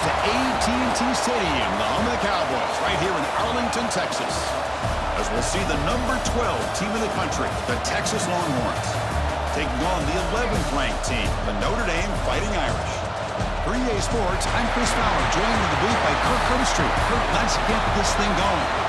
to AT&T Stadium, the home of the Cowboys, right here in Arlington, Texas, as we'll see the number 12 team in the country, the Texas Longhorns, taking on the 11th ranked team, the Notre Dame Fighting Irish. For EA Sports, I'm Chris Fowler, joined in the booth by Kirk Herbstreit. Kirk, let's get this thing going.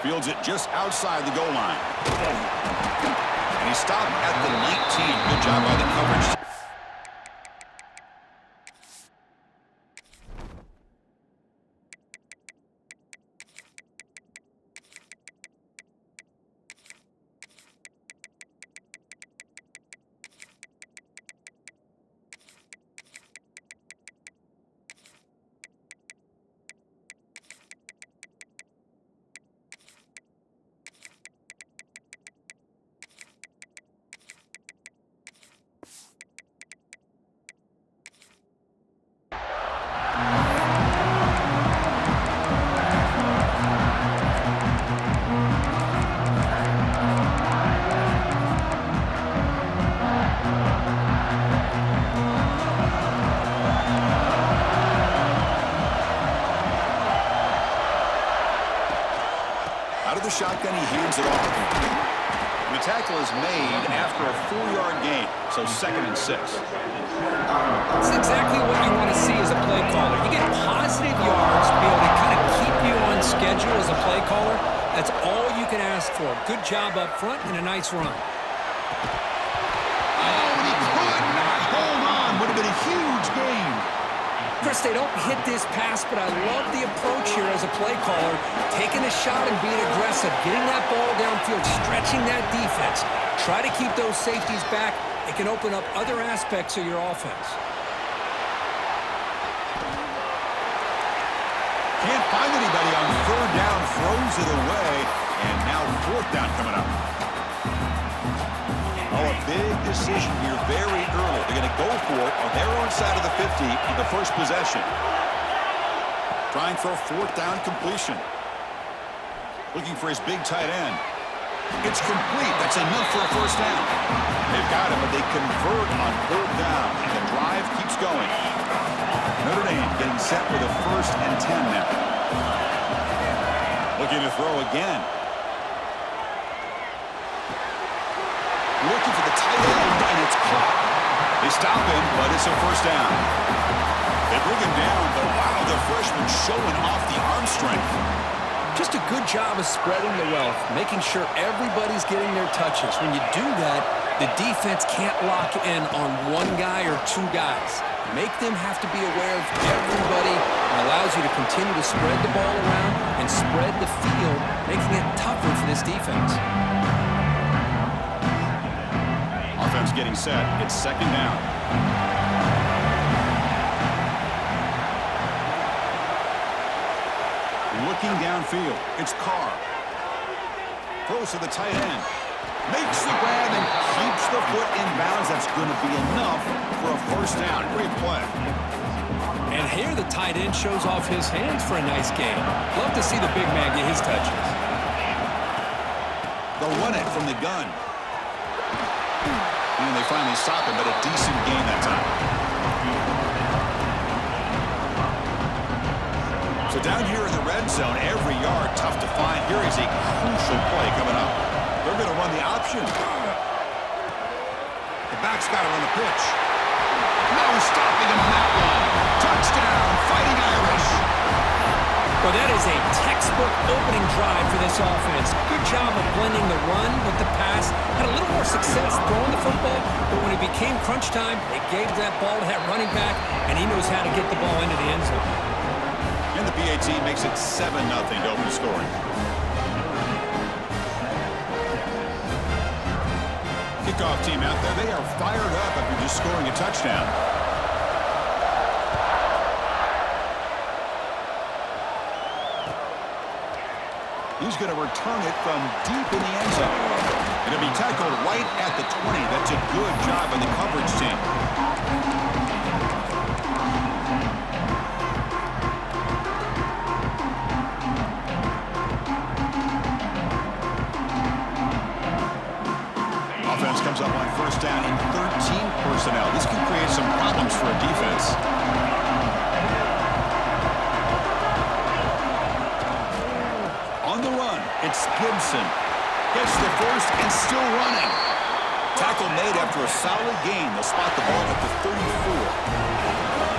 Fields it just outside the goal line. And he stopped at the 19. Good job by the coverage. Shotgun, he heaves it off. And the tackle is made after a 4-yard gain, so 2nd and 6. That's exactly what you want to see as a play caller. You get positive yards to be able to kind of keep you on schedule as a play caller. That's all you can ask for. Good job up front and a nice run. Oh, and he could not hold on. Would have been a huge gain. Chris, they don't hit this pass, but I love the approach here as a play caller, taking a shot and being aggressive, getting that ball downfield, stretching that defense. Try to keep those safeties back. It can open up other aspects of your offense. Can't find anybody on 3rd down, throws it away, and now 4th down coming up. Oh, a big decision here very early. They're going to go for it on their own side of the 50 on the first possession. Trying for a 4th down completion. Looking for his big tight end. It's complete. That's enough for a 1st down. They've got him, but they convert on 3rd down, and the drive keeps going. Notre Dame getting set with a 1st and 10 now. Looking to throw again. Looking for the tight end, and it's caught. They stop him, but it's a 1st down. They bring him down, but wow, the freshman showing off the arm strength. Just a good job of spreading the wealth, making sure everybody's getting their touches. When you do that, the defense can't lock in on one guy or 2 guys. Make them have to be aware of everybody. It allows you to continue to spread the ball around and spread the field, making it tougher for this defense. Offense getting set. It's 2nd down. Looking downfield. It's Carr. Throws to the tight end. Makes the grab and keeps the foot in bounds. That's going to be enough for a 1st down. Great play. And here the tight end shows off his hands for a nice game. Love to see the big man get his touches. They'll run it from the gun. And they finally stop him, but a decent gain that time. So down here in the red zone, every yard tough to find. Here is a crucial play coming up. They're going to run the option. The back's got it on the pitch. No stopping him on that one. Touchdown, Fighting Irish. Well, that is a textbook opening drive for this offense. Good job of blending the run with the pass. Had a little more success throwing the football, but when it became crunch time, they gave that ball to that running back, and he knows how to get the ball into the end zone. And the PAT makes it 7-0 to open the scoring. Kickoff team out there, they are fired up after just scoring a touchdown. He's going to return it from deep in the end zone. It'll be tackled right at the 20. That's a good job by the coverage team. Offense comes up on first down in 13 personnel. This can create some problems for a defense. On the run, it's Gibson. Gets the first and still running. Tackle made after a solid gain. They'll spot the ball at the 34.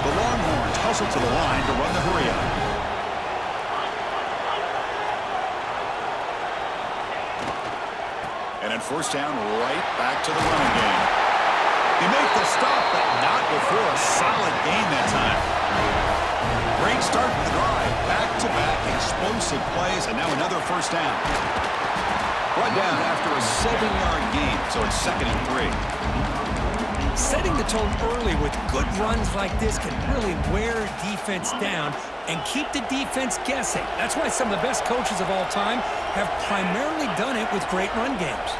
The Longhorns hustle to the line to run the hurry-up. And on first down, right back to the running game. He makes the stop, but not before a solid gain that time. Great start to the drive. Back-to-back explosive plays, and now another first down. Brought down after a 7-yard gain, so it's 2nd and 3. Setting the tone early with good runs like this can really wear defense down and keep the defense guessing. That's why some of the best coaches of all time have primarily done it with great run games.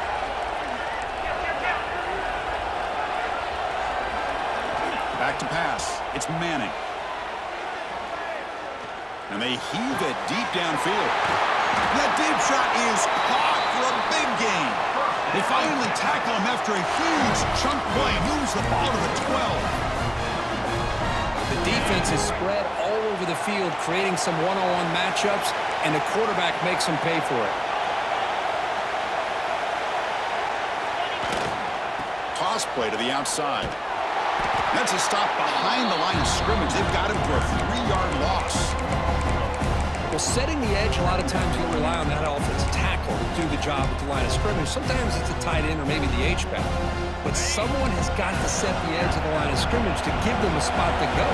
Back to pass. It's Manning. And they heave it deep downfield. That deep shot is caught for a big gain. They finally tackle him after a huge chunk play. Moves the ball to the 12. The defense is spread all over the field, creating some one-on-one matchups, and the quarterback makes them pay for it. Toss play to the outside. That's a stop behind the line of scrimmage. They've got him for a 3-yard loss. Well, setting the edge, a lot of times you rely on that offensive tackle to do the job at the line of scrimmage. Sometimes it's a tight end or maybe the H-back. But someone has got to set the edge of the line of scrimmage to give them a spot to go.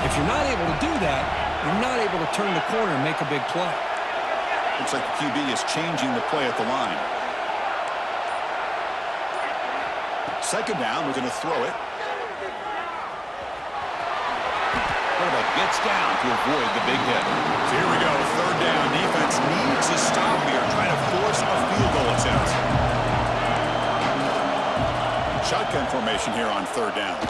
If you're not able to do that, you're not able to turn the corner and make a big play. Looks like the QB is changing the play at the line. Second down, we're going to throw it. Quarterback gets down to avoid the big hit. So here we go, third down. Defense needs a stop here, trying to force a field goal attempt. Shotgun formation here on third down. And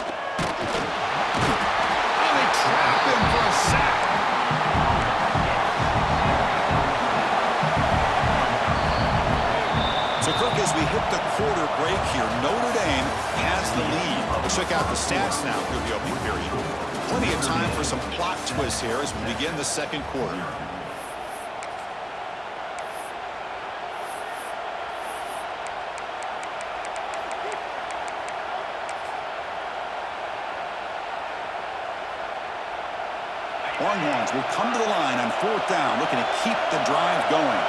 they trap him for a sack. So, Kirk, as we hit the quarter break here, Notre Dame has the lead. Let's check out the stats now through the opening period. Plenty of time for some plot twists here as we begin the second quarter. Longhorns will come to the line on fourth down, looking to keep the drive going.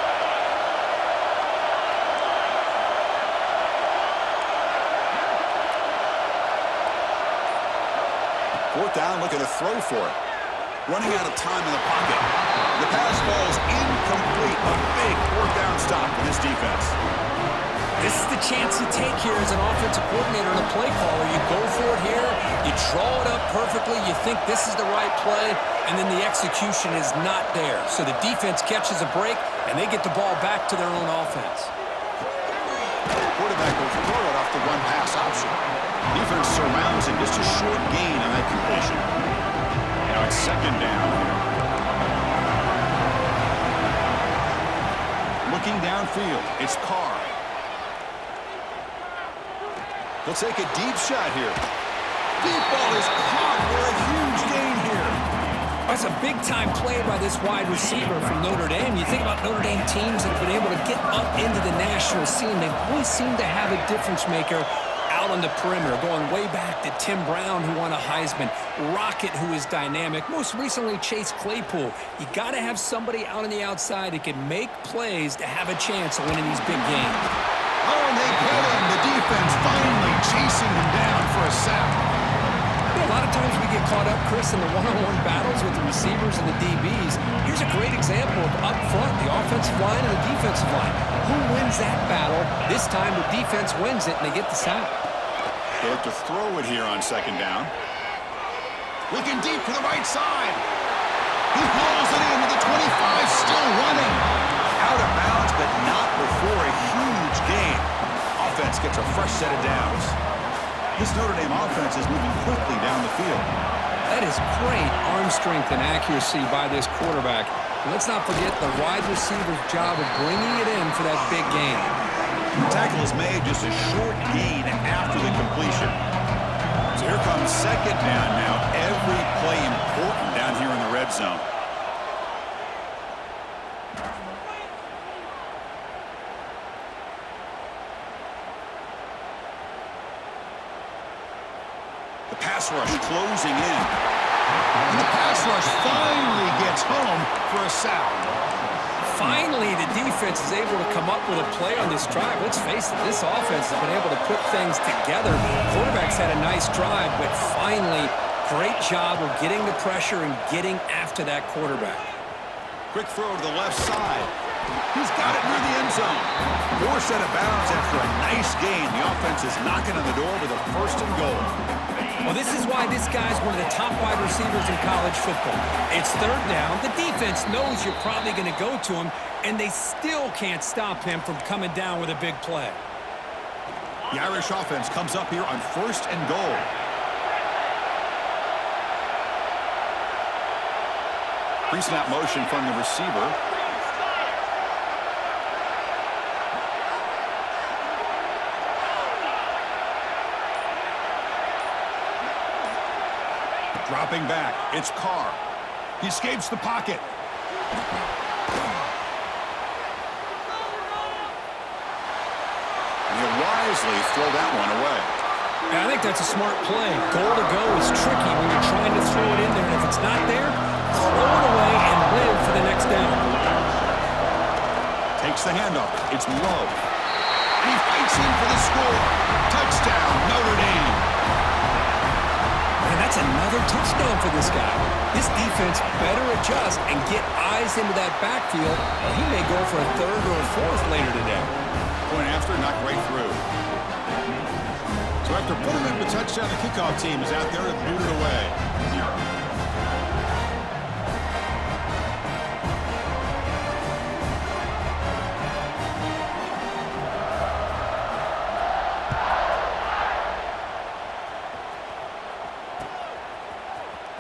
Fourth down, looking to throw for it. Running out of time in the pocket. The pass falls incomplete. A big fourth down stop for this defense. This is the chance you take here as an offensive coordinator and a play caller. You go for it here, you draw it up perfectly, you think this is the right play, and then the execution is not there. So the defense catches a break, and they get the ball back to their own offense. Quarterback will throw it off the run-pass option. Defense surrounds him, just a short gain on that completion. Now it's second down here. Looking downfield, it's Carr. He'll take a deep shot here. Deep ball is caught for a huge gain here. That's a big-time play by this wide receiver from Notre Dame. You think about Notre Dame teams that have been able to get up into the national scene. They always seem to have a difference maker out on the perimeter, going way back to Tim Brown, who won a Heisman, Rocket, who is dynamic, most recently Chase Claypool. You got to have somebody out on the outside that can make plays to have a chance of winning these big games. Oh, and they get him. The defense finally chasing him down for a sack. A lot of times we get caught up, Chris, in the one-on-one battles with the receivers and the DBs. Here's a great example of up front, the offensive line and the defensive line. Who wins that battle? This time the defense wins it, and they get the sack. They have to throw it here on second down. Looking deep to the right side. He hauls it in with the 25, still running. Out of bounds, but not before a huge gain. Offense gets a fresh set of downs. This Notre Dame offense is moving quickly down the field. That is great arm strength and accuracy by this quarterback. And let's not forget the wide receiver's job of bringing it in for that big gain. Tackle is made, just a short gain after the completion. So here comes second down now. Every play important down here in the red zone. The pass rush closing in. And the pass rush finally gets home for a sack. Finally, the defense is able to come up with a play on this drive. Let's face it, this offense has been able to put things together. Quarterback's had a nice drive, but finally, great job of getting the pressure and getting after that quarterback. Quick throw to the left side. He's got it near the end zone. Forced out of bounds after a nice gain. The offense is knocking on the door with a first and goal. Well, this is why this guy's one of the top wide receivers in college football. It's third down. The defense knows you're probably going to go to him, and they still can't stop him from coming down with a big play. The Irish offense comes up here on first and goal. Pre-snap motion from the receiver. Dropping back, it's Carr. He escapes the pocket. And he'll wisely throw that one away. Yeah, I think that's a smart play. Goal to go is tricky when you're trying to throw it in there. And if it's not there, throw it away and live for the next down. Takes the handoff. It's Love. And he fights in for the score. Touchdown, Notre Dame. And that's another touchdown for this guy. This defense better adjust and get eyes into that backfield, or he may go for a third or a fourth later today. Point after, knocked right through. So after putting up a touchdown, the kickoff team is out there to boot it away.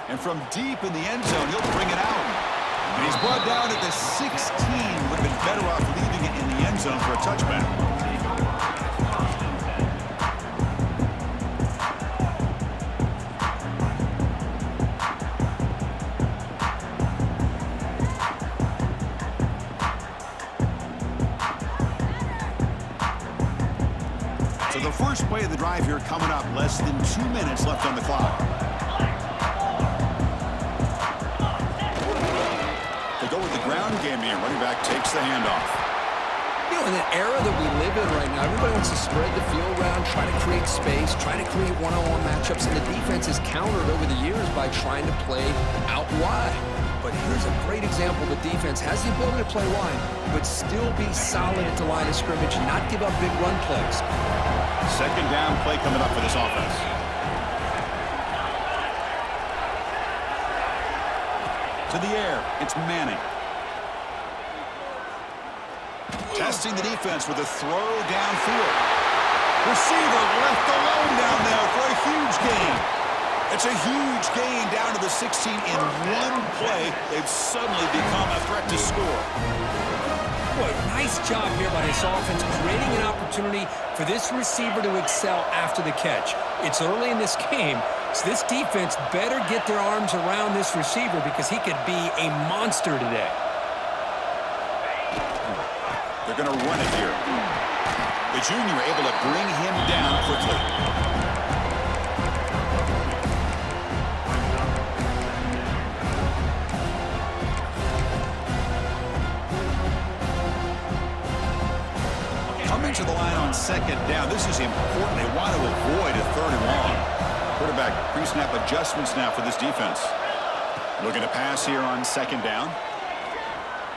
And from deep in the end zone, he'll bring it out. And he's brought down at the 16. Would have been better off leaving it in the end zone for a touchback. So the first play of the drive here coming up. Less than 2 minutes left on the clock. Go with the ground game here. Running back takes the handoff. You know, in the era that we live in right now, everybody wants to spread the field around, try to create space, try to create one-on-one matchups, and the defense has countered over the years by trying to play out wide. But here's a great example. The defense has the ability to play wide, but still be solid at the line of scrimmage and not give up big run plays. Second down play coming up for this offense. To the air, it's Manning. Testing the defense with a throw downfield. Receiver left alone down there for a huge gain. It's a huge gain down to the 16 in one play. They've suddenly become a threat to score. Boy, nice job here by this offense, creating an opportunity for this receiver to excel after the catch. It's early in this game, so this defense better get their arms around this receiver because he could be a monster today. They're going to run it here. The The junior able to bring him down quickly. Coming to the line on second down. This is important. They want to avoid a third and long. Quarterback pre-snap adjustments now for this defense. Looking to pass here on second down.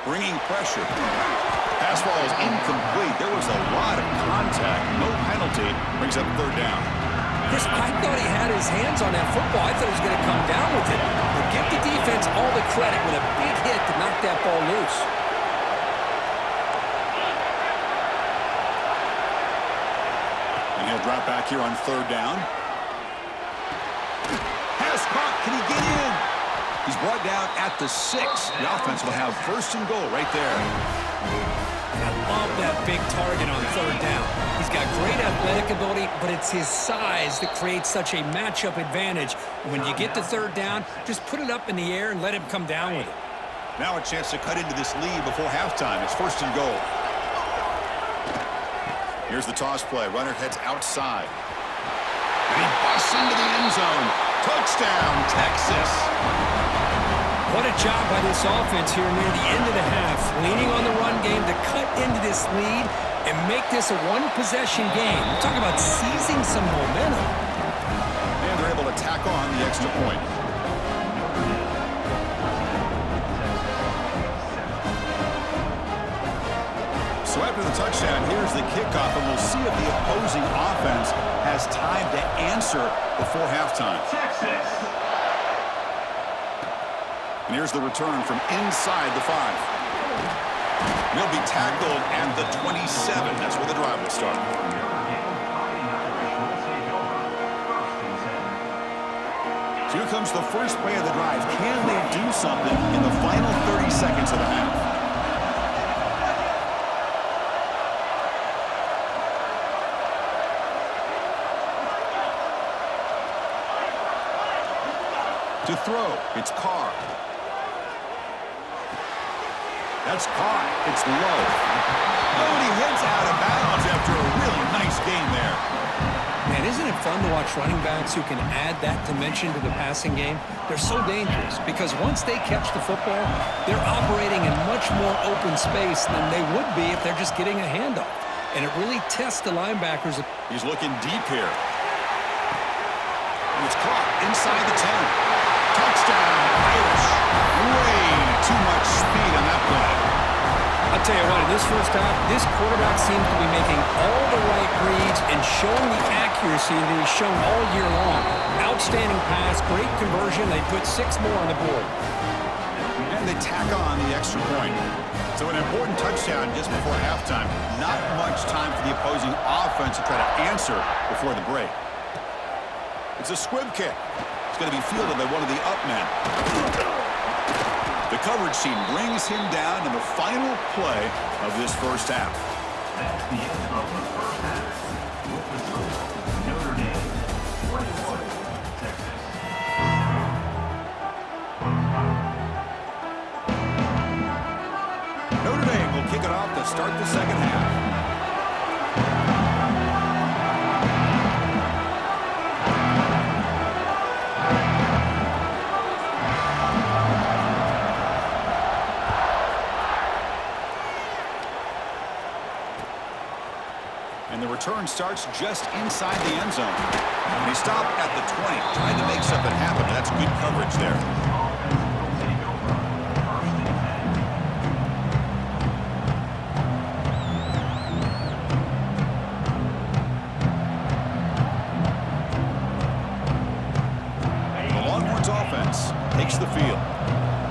Bringing pressure. Pass ball is incomplete. There was a lot of contact. No penalty. Brings up third down. Chris, I thought he had his hands on that football. I thought he was going to come down with it. But give the defense all the credit with a big hit to knock that ball loose. And he'll drop back here on third down. Pass caught. Can he get in? He's brought down at the 6. The offense will have first and goal right there. I love that big target on third down. He's got great athletic ability, but it's his size that creates such a matchup advantage. When you get to third down, just put it up in the air and let him come down with it. Now a chance to cut into this lead before halftime. It's first and goal. Here's the toss play. Runner heads outside. And he busts into the end zone. Touchdown, Texas. What a job by this offense here near the end of the half, leaning on the run game to cut into this lead and make this a one-possession game. We're talking about seizing some momentum. And they're able to tack on the extra point. So after the touchdown, here's the kickoff, and we'll see if the opposing offense has time to answer before halftime. Texas. And here's the return from inside the 5. He'll be tackled at the 27. That's where the drive will start. So here comes the first play of the drive. Can they do something in the final 30 seconds of the half? To throw, it's Carr. That's caught. It's low. Oh, and he heads out of bounds after a really nice game there. Man, isn't it fun to watch running backs who can add that dimension to the passing game? They're so dangerous because once they catch the football, they're operating in much more open space than they would be if they're just getting a handoff. And it really tests the linebackers. He's looking deep here. And it's caught inside the 10. Touchdown, Irish. Way too much speed on that play. I'll tell you what, in this first half, this quarterback seems to be making all the right reads and showing the accuracy that he's shown all year long. Outstanding pass, great conversion. They put 6 more on the board. And they tack on the extra point. So an important touchdown just before halftime. Not much time for the opposing offense to try to answer before the break. It's a squib kick. It's going to be fielded by one of the up men. The coverage team brings him down in the final play of this first half. That's the end of the first half. With the score, Notre Dame 21, Texas. Notre Dame will kick it off to start the second half. And the return starts just inside the end zone. And he stopped at the 20, trying to make something happen. That's good coverage there. The Longhorns offense takes the field.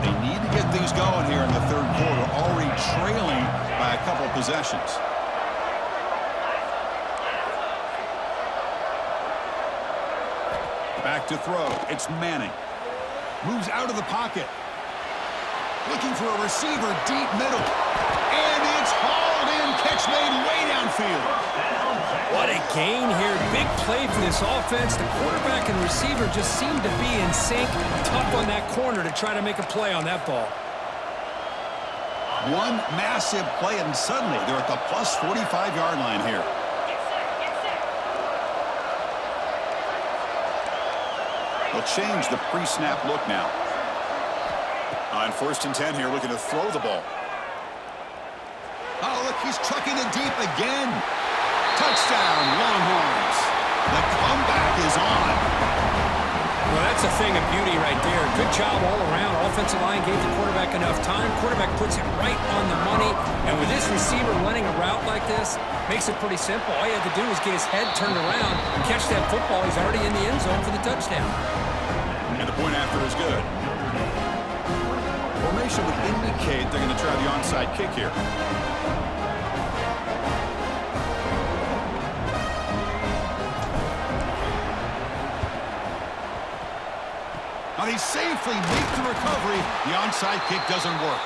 They need to get things going here in the third quarter, already trailing by a couple possessions. Back to throw. It's Manning. Moves out of the pocket. Looking for a receiver deep middle. And it's hauled in. Catch made way downfield. What a gain here. Big play for this offense. The quarterback and receiver just seem to be in sync. Tough on that corner to try to make a play on that ball. One massive play, and suddenly they're at the plus 45-yard line here. They'll change the pre-snap look now. On 1st and 10 here, looking to throw the ball. Oh, look, he's trucking it deep again. Touchdown, Longhorns. The comeback is on. Well, that's a thing of beauty right there. Good job all around. Offensive line gave the quarterback enough time. Quarterback puts it right on the money. And with this receiver running a route like this, makes it pretty simple. All you have to do is get his head turned around, catch that football. He's already in the end zone for the touchdown. And the point after is good. Formation would indicate they're going to try the onside kick here. Now they safely make the recovery. The onside kick doesn't work.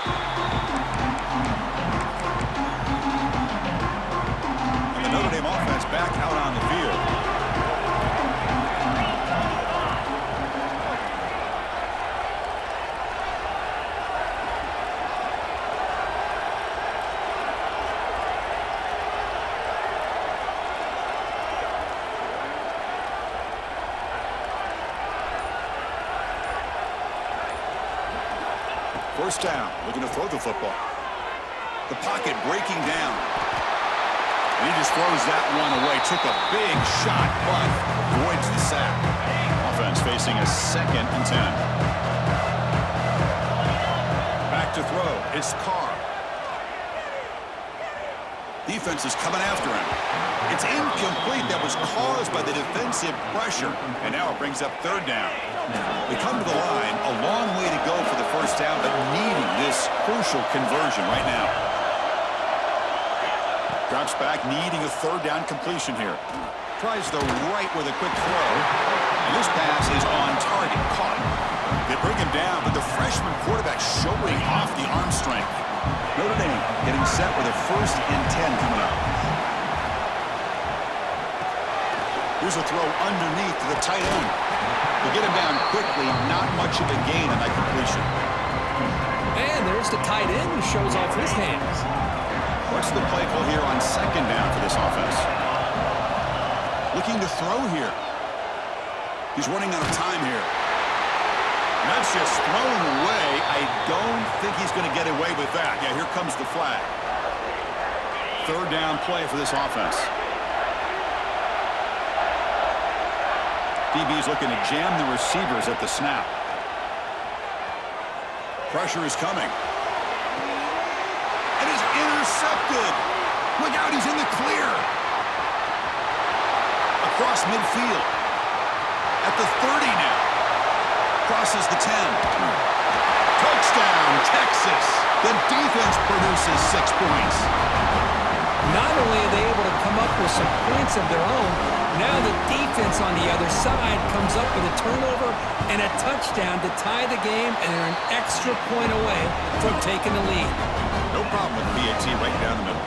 And the Notre Dame offense back out on the field. First down, looking to throw the football. The pocket breaking down. And he just throws that one away. Took a big shot, but avoids the sack. Offense facing a 2nd and 10. Back to throw. It's Carr. Defense is coming after him. It's incomplete. That was caused by the defensive pressure. And now it brings up 3rd down. They come to the line, a long way to go for the first down, but needing this crucial conversion right now. Drops back, needing a 3rd down completion here. Tries the right with a quick throw. And this pass is on target, caught. They bring him down, but the freshman quarterback showing off the arm strength. Notre Dame getting set with a 1st and 10 coming up. Here's a throw underneath to the tight end. To get him down quickly, not much of a gain on that completion. And there's the tight end who shows off his hands. What's the play call here on 2nd down for this offense? Looking to throw here. He's running out of time here. And that's just thrown away. I don't think he's going to get away with that. Yeah, here comes the flag. 3rd down play for this offense. DB's looking to jam the receivers at the snap. Pressure is coming. And is intercepted. Look out, he's in the clear. Across midfield. At the 30 now. Crosses the 10. Touchdown, Texas. The defense produces 6 points. Not only are they able to come up with some points of their own, now the defense on the other side comes up with a turnover and a touchdown to tie the game, and they're an extra point away from taking the lead. No problem with PAT right down the middle.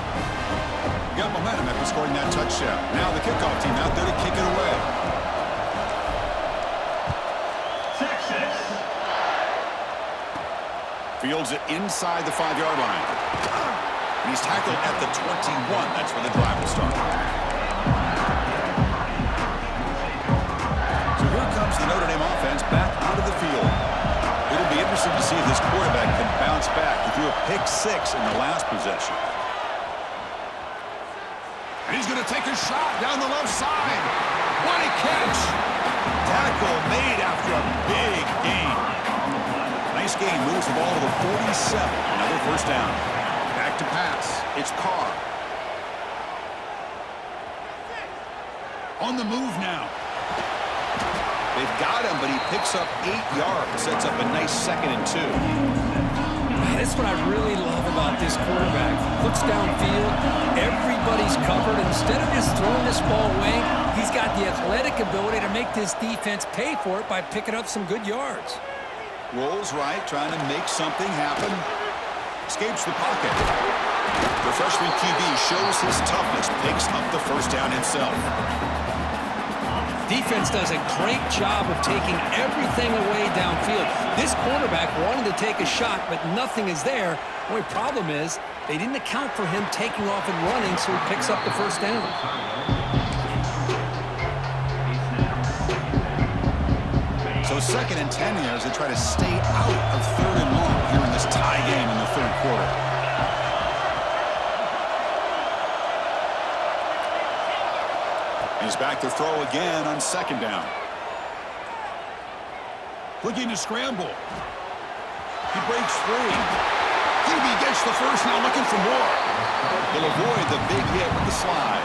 Got momentum after scoring that touchdown. Now the kickoff team out there to kick it away. Texas. Fields it inside the 5-yard line. And he's tackled at the 21. That's where the drive will start. So here comes the Notre Dame offense back onto the field. It'll be interesting to see if this quarterback can bounce back. He threw a pick 6 in the last possession. And he's going to take a shot down the left side. What a catch! Tackle made after a big gain. Nice gain, moves the ball to the 47. Another 1st down. Back to pass. It's Carr. On the move now. They've got him, but he picks up 8 yards. Sets up a nice 2nd and 2. That's what I really love about this quarterback. Looks downfield. Everybody's covered. Instead of just throwing this ball away, he's got the athletic ability to make this defense pay for it by picking up some good yards. Rolls right, trying to make something happen. Escapes the pocket. The freshman QB shows his toughness, picks up the 1st down himself. Defense does a great job of taking everything away downfield. This quarterback wanted to take a shot, but nothing is there. The only problem is they didn't account for him taking off and running, so he picks up the 1st down. So 2nd and 10 here as they try to stay out of 3rd and long here in this tie game in the 3rd quarter. He's back to throw again on 2nd down. Looking to scramble. He breaks free. Hebe gets the first, now looking for more. He'll avoid the big hit with the slide.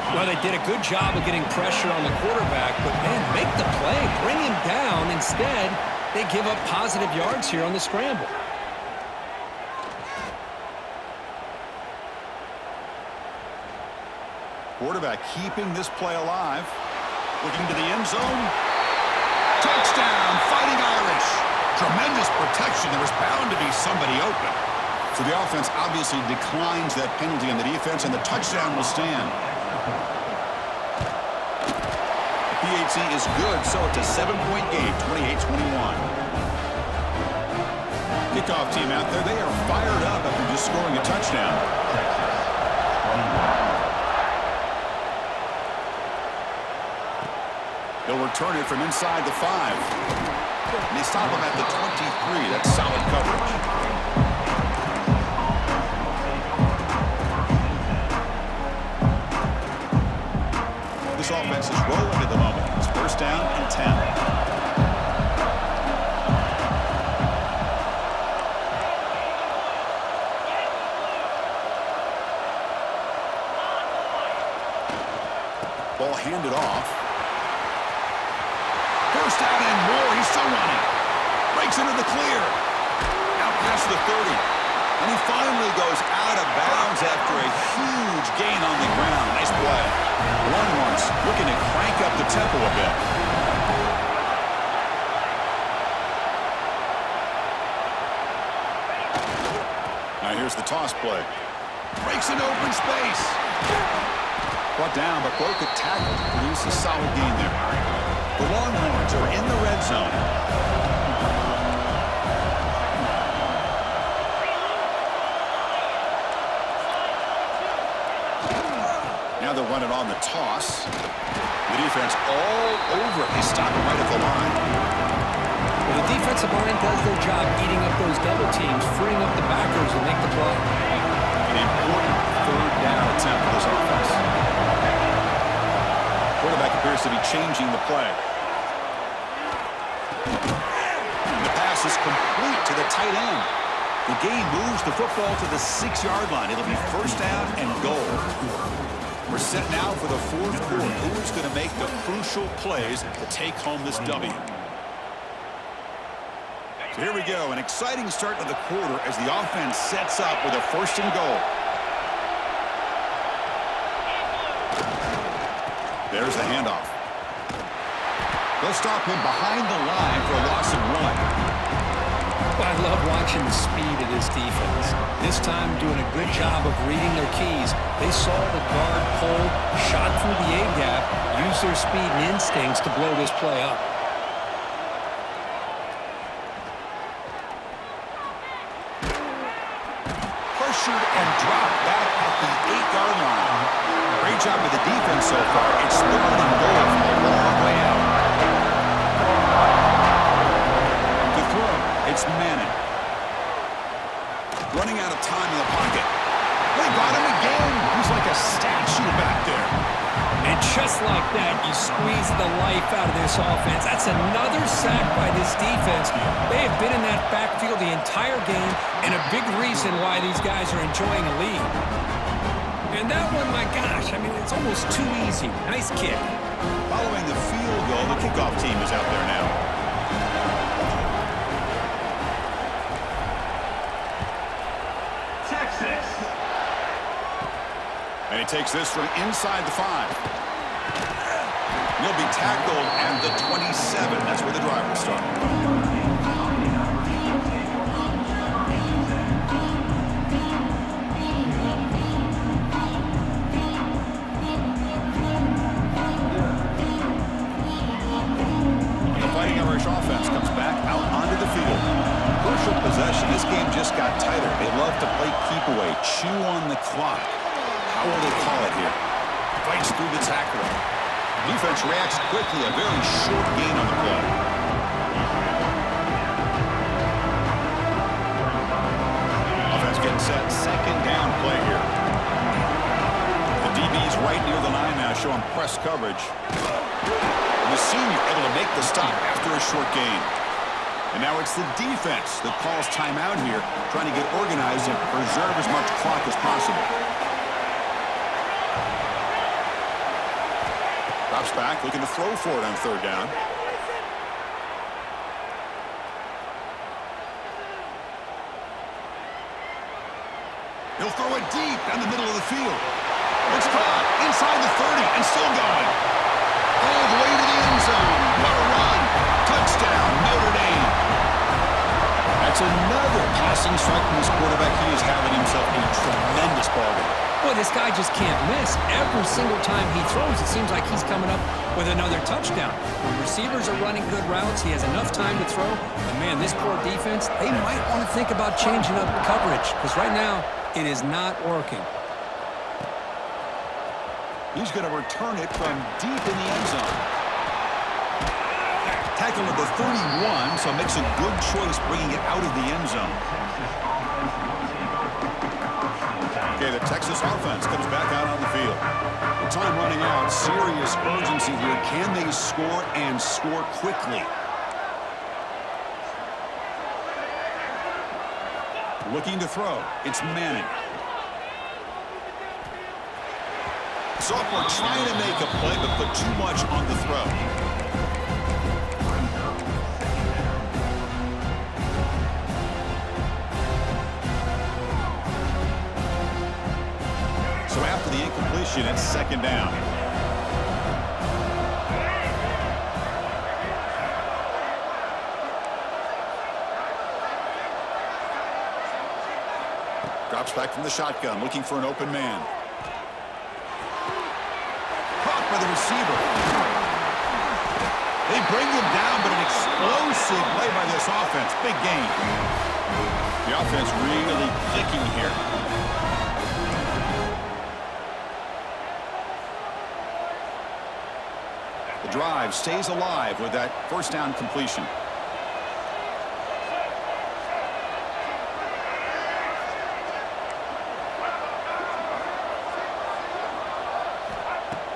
Well, they did a good job of getting pressure on the quarterback, but, man, make the play. Bring him down. Instead, they give up positive yards here on the scramble. Quarterback keeping this play alive. Looking to the end zone. Touchdown, Fighting Irish. Tremendous protection. There was bound to be somebody open. So the offense obviously declines that penalty on the defense, and the touchdown will stand. PAT is good, so it's a 7-point game, 28-21. Kickoff team out there, they are fired up after just scoring a touchdown. They'll return it from inside the 5. And they stop him at the 23. That's solid coverage. This offense is rolling at the moment. It's 1st down and 10. Ball handed off. 1st down and more. He's still running. Breaks into the clear. Out past the 30. And he finally goes out of bounds after a huge gain on the ground. Nice play. Longhorns looking to crank up the tempo a bit. Now here's the toss play. Breaks into open space. Brought down, but broke a tackle to produce a solid gain there. The Longhorns are in the red zone. Now they'll run it on the toss. The defense all over it. They stop it right at the line. Well, the defensive line does their job eating up those double teams, freeing up the backers and make the play. An important 3rd down attempt for this offense. Quarterback appears to be changing the play. The pass is complete to the tight end. The game moves the football to the 6-yard line. It'll be 1st down and goal. We're set now for the 4th quarter. Who's going to make the crucial plays to take home this W? So here we go. An exciting start to the quarter as the offense sets up with a 1st and goal. There's the handoff. They'll stop him behind the line for a loss of 1. I love watching the speed of this defense. This time doing a good job of reading their keys. They saw the guard pull, shot through the A-gap, used their speed and instincts to blow this play up. Pressured and dropped back at the 8-yard line. Great job with the defense so far. It's 3rd and goal from a long way out. To throw, it's Manning. Running out of time in the pocket. They got him again. He's like a statue back there. And just like that, you squeeze the life out of this offense. That's another sack by this defense. They have been in that backfield the entire game, and a big reason why these guys are enjoying a lead. And that one, my gosh, I mean, it's almost too easy. Nice kick. Following the field goal, the kickoff team is out there now. Texas. And he takes this from inside the 5. He'll be tackled at the 27. That's where the drive will start. And the Fighting Irish offense comes back out onto the field. Crucial possession. This game just got tighter. They love to play keep away, chew on the clock. How will they call it here? Fights through the tackle. Defense reacts quickly. A very short gain on the play. Offense getting set. Second down play here. The DB's right near the line now, showing press coverage. And the senior able to make the stop after a short gain. And now it's the defense that calls timeout here, trying to get organized and preserve as much clock as possible. Drops back, looking to throw for it on third down. He'll throw it deep down the middle of the field. It's caught inside the 30 and still going. All the way to the end zone. What a run. Touchdown, Notre Dame. That's another passing strike from this quarterback. He is having himself a tremendous ball game. Boy, this guy just can't miss. Every single time he throws, it seems like he's coming up with another touchdown. When receivers are running good routes, he has enough time to throw. But, man, this poor defense, they might want to think about changing up coverage because right now it is not working. He's going to return it from deep in the end zone. Tackle number 31, so makes a good choice bringing it out of the end zone. Okay, the Texas offense comes back out on the field. The time running out, serious urgency here. Can they score and score quickly? Looking to throw. It's Manning. Sophomore trying to make a play, but put too much on the throw. So after the incompletion, it's second down. Drops back from the shotgun, looking for an open man. Caught by the receiver. They bring him down, but an explosive play by this offense. Big gain. The offense really clicking here. The drive stays alive with that first down completion.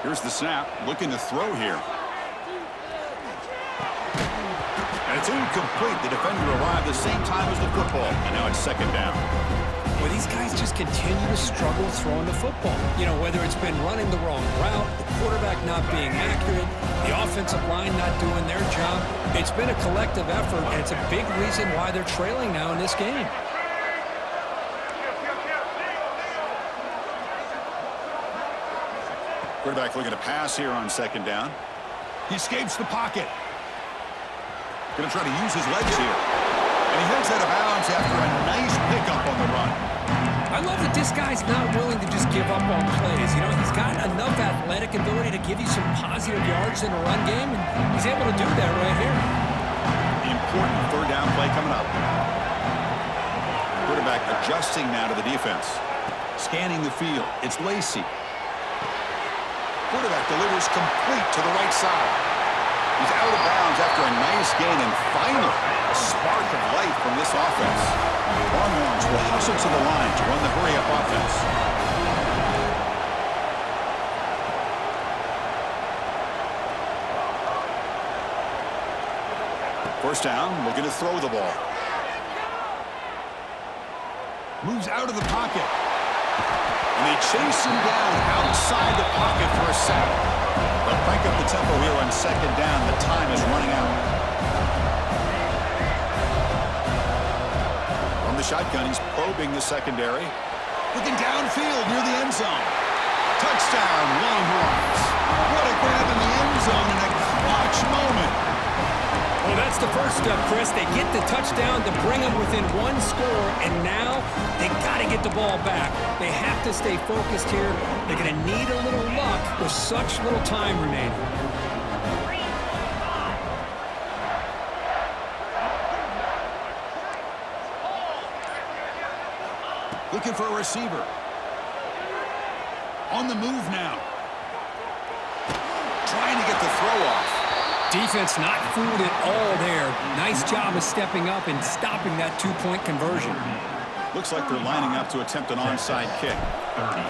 Here's the snap, looking to throw here. And it's incomplete. The defender arrived the same time as the football, and now it's second down. Well, these guys just continue to struggle throwing the football. You know, whether it's been running the wrong route, the quarterback not being accurate, the offensive line not doing their job. It's been a collective effort, and it's a big reason why they're trailing now in this game. Quarterback looking to pass here on second down. He escapes the pocket. Going to try to use his legs here. And he heads out of bounds after a nice pickup on the run. I love that this guy's not willing to just give up on plays. You know, he's got enough athletic ability to give you some positive yards in a run game, and he's able to do that right here. The important third down play coming up. Quarterback adjusting now to the defense. Scanning the field. It's Lacy. Quarterback delivers complete to the right side. He's out of bounds after a nice gain, and finally, a spark of life from this offense. Longhorns will hustle to the line to run the hurry-up offense. First down, looking to throw the ball. Moves out of the pocket. And they chase him down outside the pocket for a sack. They'll crank up the tempo here on second down. The time is running out. From the shotgun, he's probing the secondary. Looking downfield near the end zone. Touchdown, Longhorns. What a grab in the end zone in a clutch moment. Well, that's the first step, Chris. They get the touchdown to bring them within one score, and now they got to get the ball back. They have to stay focused here. They're going to need a little luck with such little time remaining. Looking for a receiver. On the move now. Trying to the throw off. Defense not fooled at all there. Nice job of stepping up and stopping that two-point conversion. Looks like they're lining up to attempt an onside kick. 30.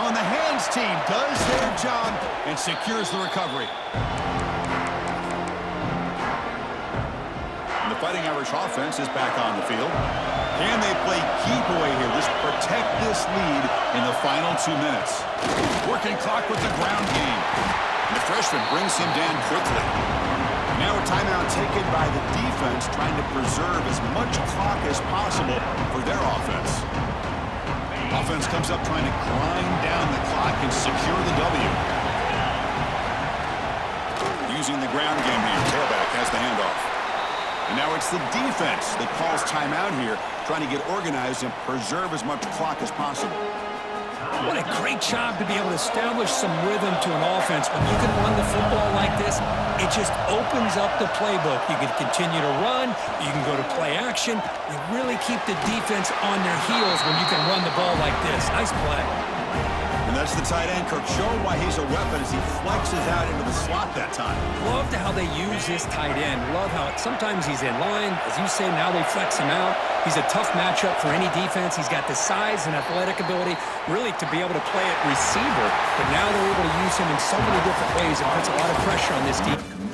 On the hands team does their job and secures the recovery. And the Fighting Irish offense is back on the field. Can they play keep away here? Just protect this lead in the final 2 minutes. Working clock with the ground game. And the freshman brings him down quickly. Now a timeout taken by the defense, trying to preserve as much clock as possible for their offense. Offense comes up trying to grind down the clock and secure the W. Using the ground game here. Tailback has the handoff. And now it's the defense that calls timeout here, trying to get organized and preserve as much clock as possible. What a great job to be able to establish some rhythm to an offense. When you can run the football like this, it just opens up the playbook. You can continue to run. You can go to play action. You really keep the defense on their heels when you can run the ball like this. Nice play. And that's the tight end, Kirk, showing why he's a weapon as he flexes out into the slot that time. Love how they use this tight end. Love how sometimes he's in line. As you say, now they flex him out. He's a tough matchup for any defense. He's got the size and athletic ability really to be able to play at receiver. But now they're able to use him in so many different ways. It puts a lot of pressure on this defense.